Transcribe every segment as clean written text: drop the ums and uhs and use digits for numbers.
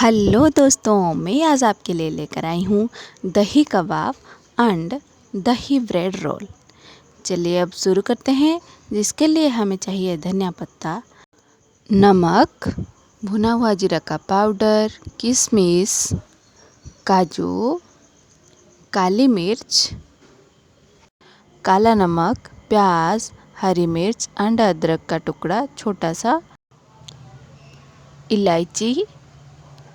Hello दोस्तों, मैं आज आपके लिए लेकर आई हूँ दही कबाब एंड दही ब्रेड रोल। चलिए अब शुरू करते हैं। जिसके लिए हमें चाहिए धनिया पत्ता, नमक, भुना हुआ जीरा का पाउडर, किशमिश, काजू, काली मिर्च, काला नमक, प्याज, हरी मिर्च एंड अदरक का टुकड़ा छोटा सा, इलायची,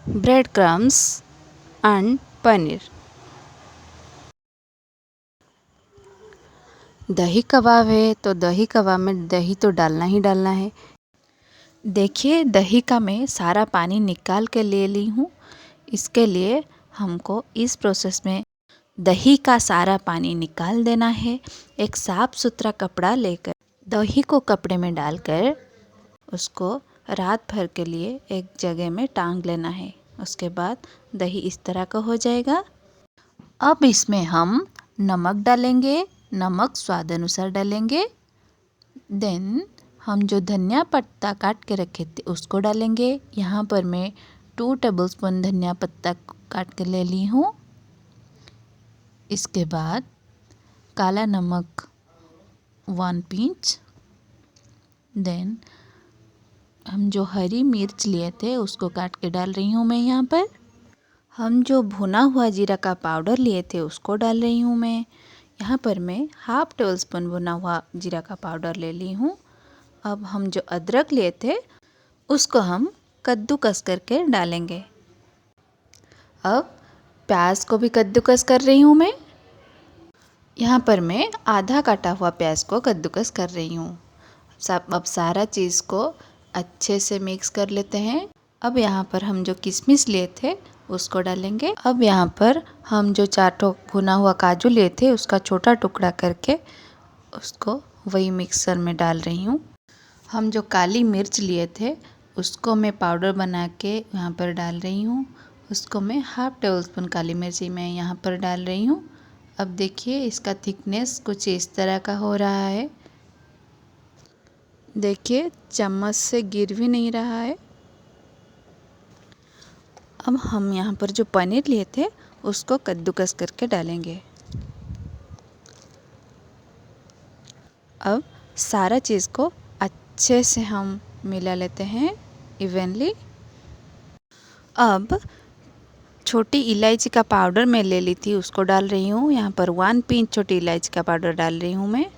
ब्रेड क्रम्स एंड पनीर। दही कबाब है तो दही कबाब में दही तो डालना ही डालना है। देखिए दही का मैं सारा पानी निकाल के ले ली हूँ। इसके लिए हमको इस प्रोसेस में दही का सारा पानी निकाल देना है। एक साफ़ सुथरा कपड़ा लेकर दही को कपड़े में डालकर उसको रात भर के लिए एक जगह में टांग लेना है। उसके बाद दही इस तरह का हो जाएगा। अब इसमें हम नमक डालेंगे, नमक स्वाद अनुसार डालेंगे। देन हम जो धनिया पत्ता काट के रखे थे उसको डालेंगे। यहाँ पर मैं 2 टेबलस्पून धनिया पत्ता काट के ले ली हूँ। इसके बाद काला नमक 1 पिंच। देन हम जो हरी मिर्च लिए थे उसको काट के डाल रही हूँ मैं यहाँ पर। हम जो भुना हुआ जीरा का पाउडर लिए थे उसको डाल रही हूँ मैं। यहाँ पर मैं 1/2 टेबलस्पून भुना हुआ जीरा का पाउडर ले ली हूँ। अब हम जो अदरक लिए थे उसको हम कद्दूकस करके डालेंगे। अब प्याज को भी कद्दूकस कर रही हूँ मैं। यहाँ पर मैं आधा काटा हुआ प्याज को कद्दूकस कर रही हूँ। अब सारा चीज़ को अच्छे से मिक्स कर लेते हैं। अब यहाँ पर हम जो किशमिश लिए थे उसको डालेंगे। अब यहाँ पर हम जो 4 ठो भुना हुआ काजू लिए थे उसका छोटा टुकड़ा करके उसको वही मिक्सर में डाल रही हूँ। हम जो काली मिर्च लिए थे उसको मैं पाउडर बना के यहाँ पर डाल रही हूँ। उसको मैं 1/2 टेबलस्पून काली मिर्ची मैं यहाँ पर डाल रही हूँ। अब देखिए इसका थिकनेस कुछ इस तरह का हो रहा है। देखिए चम्मच से गिर भी नहीं रहा है। अब हम यहाँ पर जो पनीर लिए थे उसको कद्दूकस करके डालेंगे। अब सारा चीज़ को अच्छे से हम मिला लेते हैं इवनली। अब छोटी इलायची का पाउडर मैं ले ली थी उसको डाल रही हूँ। यहाँ पर 1 पिंच छोटी इलायची का पाउडर डाल रही हूँ मैं।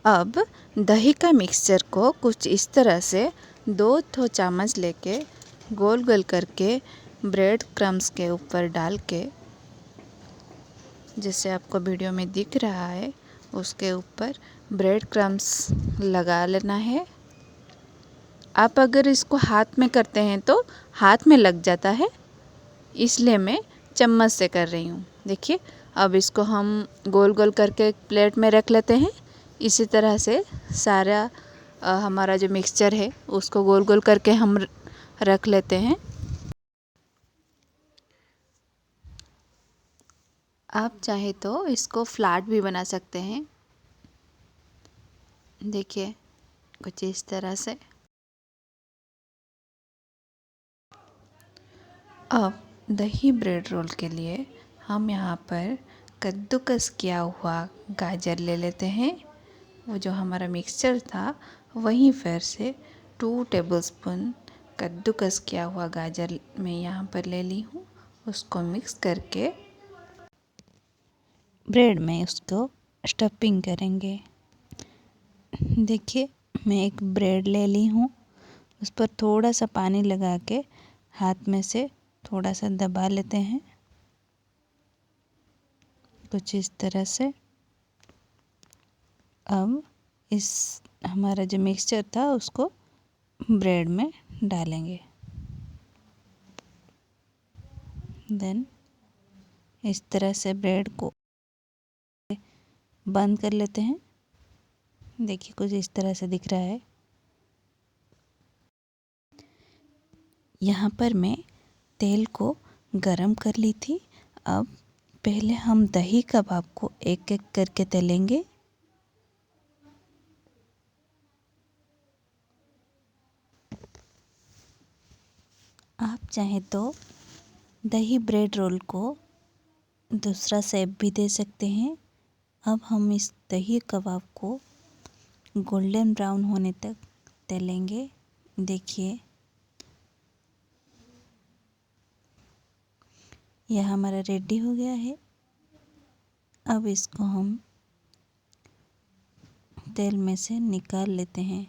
अब दही का मिक्सचर को कुछ इस तरह से 2 चम्मच लेके गोल गोल करके ब्रेड क्रम्स के ऊपर डाल के, जैसे आपको वीडियो में दिख रहा है उसके ऊपर ब्रेड क्रम्स लगा लेना है। आप अगर इसको हाथ में करते हैं तो हाथ में लग जाता है, इसलिए मैं चम्मच से कर रही हूँ। देखिए अब इसको हम गोल गोल करके प्लेट में रख लेते हैं। इसी तरह से सारा हमारा जो मिक्सचर है उसको गोल गोल करके हम रख लेते हैं। आप चाहे तो इसको फ्लैट भी बना सकते हैं। देखिए कुछ इस तरह से। अब दही ब्रेड रोल के लिए हम यहाँ पर कद्दूकस किया हुआ गाजर ले लेते हैं। वो जो हमारा मिक्सचर था वहीं फिर से 2 टेबलस्पून कद्दूकस किया हुआ गाजर मैं यहाँ पर ले ली हूँ। उसको मिक्स करके ब्रेड में उसको स्टफिंग करेंगे। देखिए मैं एक ब्रेड ले ली हूँ। उस पर थोड़ा सा पानी लगा के हाथ में से थोड़ा सा दबा लेते हैं कुछ इस तरह से। अब इस हमारा जो मिक्सचर था उसको ब्रेड में डालेंगे। देन इस तरह से ब्रेड को बंद कर लेते हैं। देखिए कुछ इस तरह से दिख रहा है। यहाँ पर मैं तेल को गरम कर ली थी। अब पहले हम दही कबाब को एक एक करके तलेंगे। आप चाहें तो दही ब्रेड रोल को दूसरा शेप भी दे सकते हैं। अब हम इस दही कबाब को गोल्डन ब्राउन होने तक तलेंगे। देखिए, यह हमारा रेडी हो गया है। अब इसको हम तेल में से निकाल लेते हैं।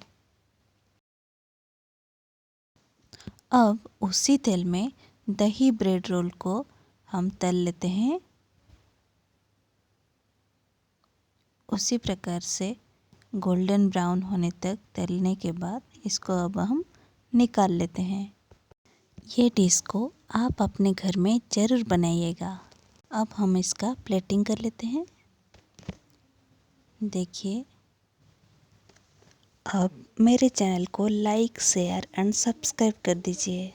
अब उसी तेल में दही ब्रेड रोल को हम तल लेते हैं। उसी प्रकार से गोल्डन ब्राउन होने तक तलने के बाद इसको अब हम निकाल लेते हैं। ये डिश को आप अपने घर में ज़रूर बनाइएगा। अब हम इसका प्लेटिंग कर लेते हैं। देखिए, अब मेरे चैनल को लाइक, शेयर एंड सब्सक्राइब कर दीजिए।